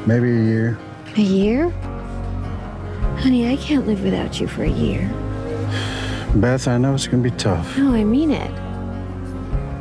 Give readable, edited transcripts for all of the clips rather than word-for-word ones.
Maybe a year. A year? Honey, I can't live without you for a year. Beth, I know it's gonna be tough. No, I mean it.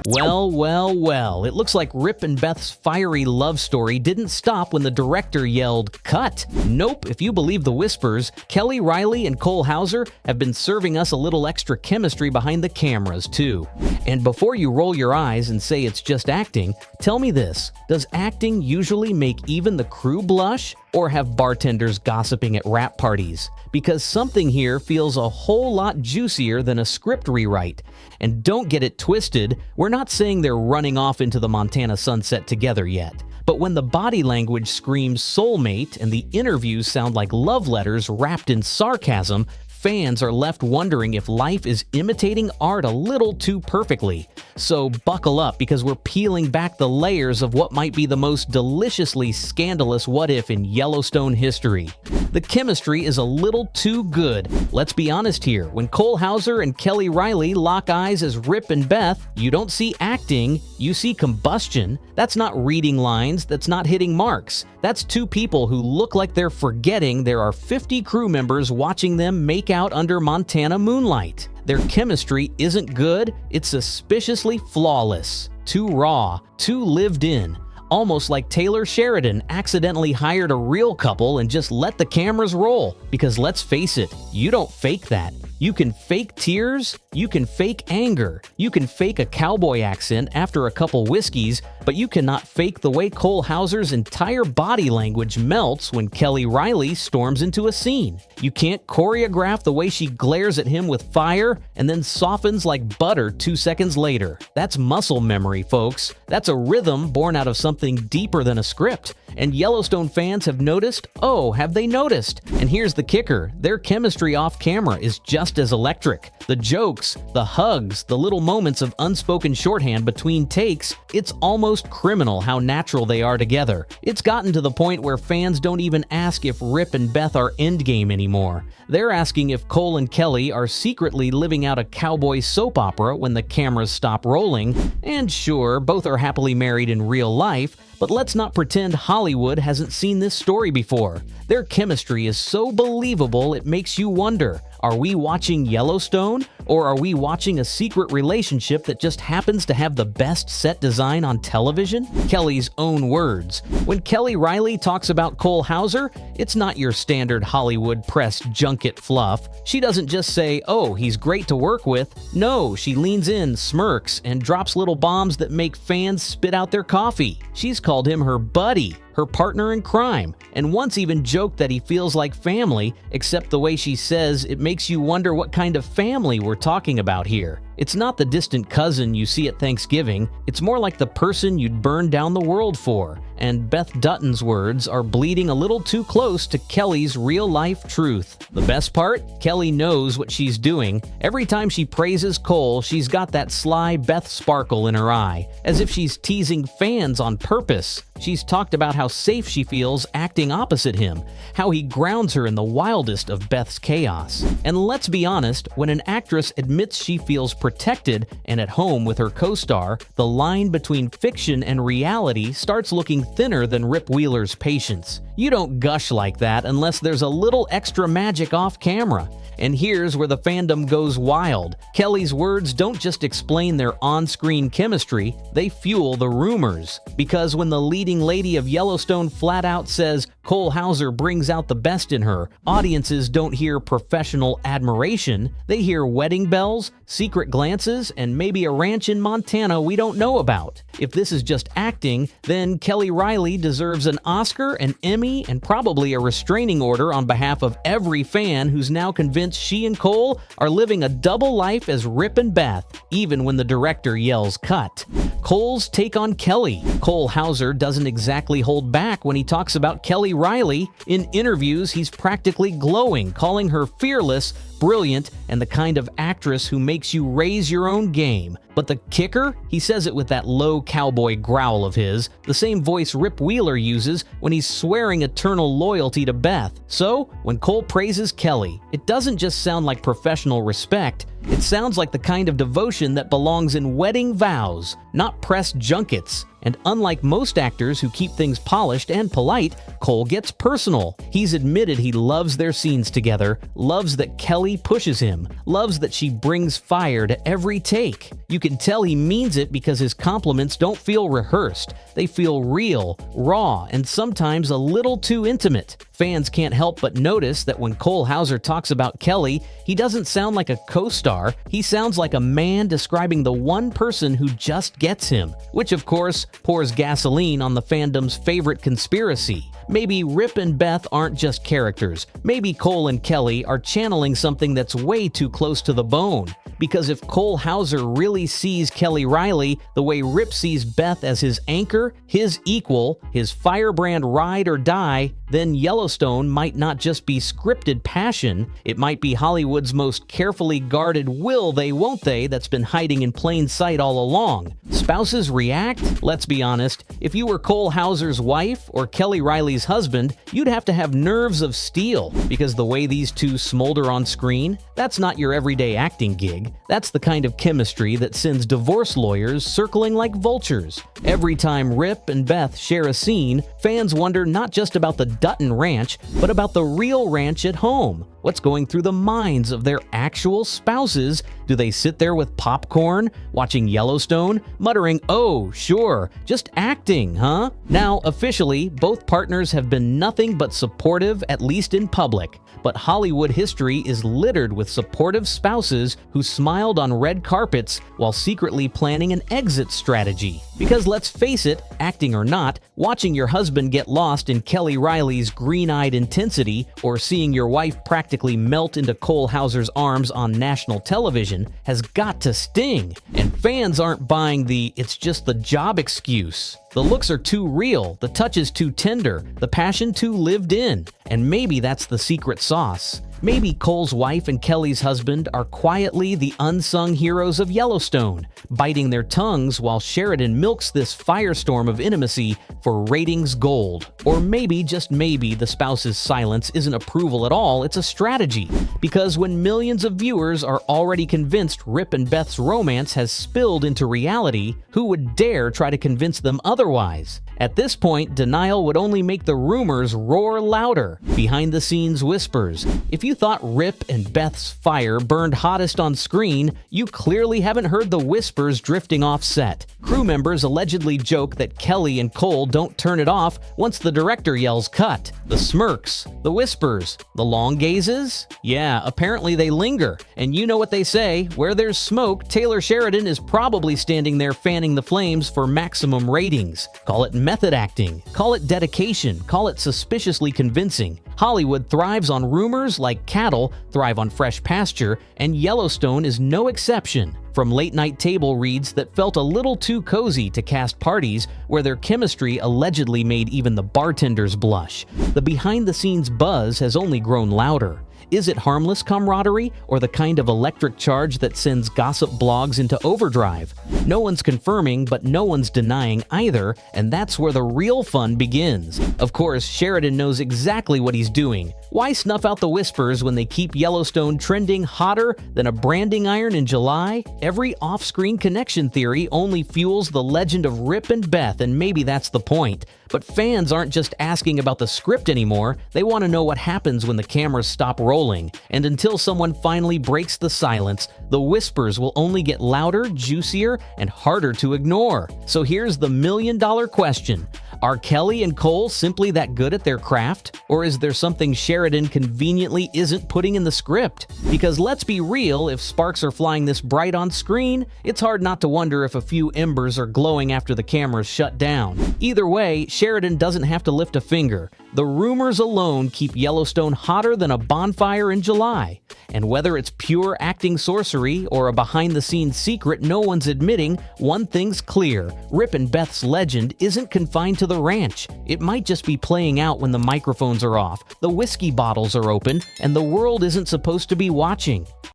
Well, it looks like Rip and Beth's fiery love story didn't stop when the director yelled, "Cut!" Nope, if you believe the whispers, Kelly Reilly and Cole Hauser have been serving us a little extra chemistry behind the cameras, too. And before you roll your eyes and say it's just acting, tell me this, does acting usually make even the crew blush? Or have bartenders gossiping at rap parties? Because something here feels a whole lot juicier than a script rewrite. And don't get it twisted, we're not saying they're running off into the Montana sunset together yet. But when the body language screams soulmate and the interviews sound like love letters wrapped in sarcasm, fans are left wondering if life is imitating art a little too perfectly. So buckle up, because we're peeling back the layers of what might be the most deliciously scandalous what-if in Yellowstone history. The chemistry is a little too good. Let's be honest here, when Cole Hauser and Kelly Reilly lock eyes as Rip and Beth, you don't see acting, you see combustion. That's not reading lines, that's not hitting marks. That's two people who look like they're forgetting there are 50 crew members watching them make out under Montana moonlight. Their chemistry isn't good, it's suspiciously flawless. Too raw, too lived in. Almost like Taylor Sheridan accidentally hired a real couple and just let the cameras roll. Because let's face it, you don't fake that. You can fake tears, you can fake anger, you can fake a cowboy accent after a couple whiskeys, but you cannot fake the way Cole Hauser's entire body language melts when Kelly Reilly storms into a scene. You can't choreograph the way she glares at him with fire and then softens like butter 2 seconds later. That's muscle memory, folks. That's a rhythm born out of something deeper than a script. And Yellowstone fans have noticed? Oh, have they noticed? And here's the kicker, their chemistry off camera is just as electric. The jokes, the hugs, the little moments of unspoken shorthand between takes, it's almost criminal how natural they are together. It's gotten to the point where fans don't even ask if Rip and Beth are endgame anymore. They're asking if Cole and Kelly are secretly living out a cowboy soap opera when the cameras stop rolling. And sure, both are happily married in real life, but let's not pretend Hollywood hasn't seen this story before. Their chemistry is so believable it makes you wonder, are we watching Yellowstone? Or are we watching a secret relationship that just happens to have the best set design on television? Kelly's own words. When Kelly Reilly talks about Cole Hauser, it's not your standard Hollywood press junket fluff. She doesn't just say, oh, he's great to work with. No, she leans in, smirks, and drops little bombs that make fans spit out their coffee. She's called him her buddy, her partner in crime, and once even joked that he feels like family, except the way she says it makes you wonder what kind of family we're talking about here. It's not the distant cousin you see at Thanksgiving, it's more like the person you'd burn down the world for. And Beth Dutton's words are bleeding a little too close to Kelly's real-life truth. The best part? Kelly knows what she's doing. Every time she praises Cole, she's got that sly Beth sparkle in her eye, as if she's teasing fans on purpose. She's talked about how safe she feels acting opposite him, how he grounds her in the wildest of Beth's chaos. And let's be honest, when an actress admits she feels protected and at home with her co-star, the line between fiction and reality starts looking thinner than Rip Wheeler's patience. You don't gush like that unless there's a little extra magic off camera. And here's where the fandom goes wild. Kelly's words don't just explain their on-screen chemistry, they fuel the rumors. Because when the leading lady of Yellowstone flat out says Cole Hauser brings out the best in her, audiences don't hear professional admiration, they hear wedding bells, secret glances, and maybe a ranch in Montana we don't know about. If this is just acting, then Kelly Reilly deserves an Oscar, an Emmy, and probably a restraining order on behalf of every fan who's now convinced she and Cole are living a double life as Rip and Beth, even when the director yells cut. Cole's take on Kelly. Cole Hauser doesn't exactly hold back when he talks about Kelly Reilly. In interviews, he's practically glowing, calling her fearless, brilliant, and the kind of actress who makes you raise your own game. But the kicker? He says it with that low cowboy growl of his, the same voice Rip Wheeler uses when he's swearing eternal loyalty to Beth. So, when Cole praises Kelly, it doesn't just sound like professional respect, it sounds like the kind of devotion that belongs in wedding vows, not press junkets. And unlike most actors who keep things polished and polite, Cole gets personal. He's admitted he loves their scenes together, loves that Kelly pushes him, loves that she brings fire to every take. You can tell he means it because his compliments don't feel rehearsed. They feel real, raw, and sometimes a little too intimate. Fans can't help but notice that when Cole Hauser talks about Kelly, he doesn't sound like a co-star. He sounds like a man describing the one person who just gets him, which of course pours gasoline on the fandom's favorite conspiracy. Maybe Rip and Beth aren't just characters. Maybe Cole and Kelly are channeling something that's way too close to the bone. Because if Cole Hauser really sees Kelly Reilly the way Rip sees Beth as his anchor, his equal, his firebrand ride or die, then Yellowstone might not just be scripted passion, it might be Hollywood's most carefully guarded will they won't they that's been hiding in plain sight all along. Spouses react? Let's be honest, if you were Cole Hauser's wife or Kelly Reilly's husband, you'd have to have nerves of steel, because the way these two smolder on screen, that's not your everyday acting gig. That's the kind of chemistry that sends divorce lawyers circling like vultures. Every time Rip and Beth share a scene, fans wonder not just about the Dutton Ranch, but about the real ranch at home. What's going through the minds of their actual spouses? Do they sit there with popcorn, watching Yellowstone, muttering, "Oh, sure, just acting, huh?" Now, officially, both partners have been nothing but supportive, at least in public. But Hollywood history is littered with supportive spouses who smiled on red carpets while secretly planning an exit strategy. Because let's face it, acting or not, watching your husband get lost in Kelly Reilly's green-eyed intensity or seeing your wife practically melt into Cole Hauser's arms on national television has got to sting. And fans aren't buying the "it's just the job" excuse. The looks are too real, the touch is too tender, the passion too lived in. And maybe that's the secret sauce. Maybe Cole's wife and Kelly's husband are quietly the unsung heroes of Yellowstone, biting their tongues while Sheridan milks this firestorm of intimacy for ratings gold. Or maybe, just maybe, the spouse's silence isn't approval at all, it's a strategy. Because when millions of viewers are already convinced Rip and Beth's romance has spilled into reality, who would dare try to convince them otherwise? At this point, denial would only make the rumors roar louder. Behind-the-scenes whispers. If you thought Rip and Beth's fire burned hottest on screen, you clearly haven't heard the whispers drifting off set. Crew members allegedly joke that Kelly and Cole don't turn it off once the director yells cut. The smirks, the whispers, the long gazes? Yeah, apparently they linger. And you know what they say, where there's smoke, Taylor Sheridan is probably standing there fanning the flames for maximum ratings. Call it method acting, call it dedication, call it suspiciously convincing. Hollywood thrives on rumors like cattle thrive on fresh pasture, and Yellowstone is no exception. From late-night table reads that felt a little too cozy to cast parties where their chemistry allegedly made even the bartenders blush, the behind-the-scenes buzz has only grown louder. Is it harmless camaraderie or the kind of electric charge that sends gossip blogs into overdrive? No one's confirming, but no one's denying either, and that's where the real fun begins. Of course, Sheridan knows exactly what he's doing. Why snuff out the whispers when they keep Yellowstone trending hotter than a branding iron in July? Every off-screen connection theory only fuels the legend of Rip and Beth, and maybe that's the point. But fans aren't just asking about the script anymore, they want to know what happens when the cameras stop rolling. And until someone finally breaks the silence, the whispers will only get louder, juicier, and harder to ignore. So here's the million-dollar question. Are Kelly and Cole simply that good at their craft? Or is there something Sheridan conveniently isn't putting in the script? Because let's be real, if sparks are flying this bright on screen, it's hard not to wonder if a few embers are glowing after the cameras shut down. Either way, Sheridan doesn't have to lift a finger. The rumors alone keep Yellowstone hotter than a bonfire in July. And whether it's pure acting sorcery or a behind-the-scenes secret no one's admitting, one thing's clear. Rip and Beth's legend isn't confined to the ranch. It might just be playing out when the microphones are off, the whiskey bottles are open, and the world isn't supposed to be watching.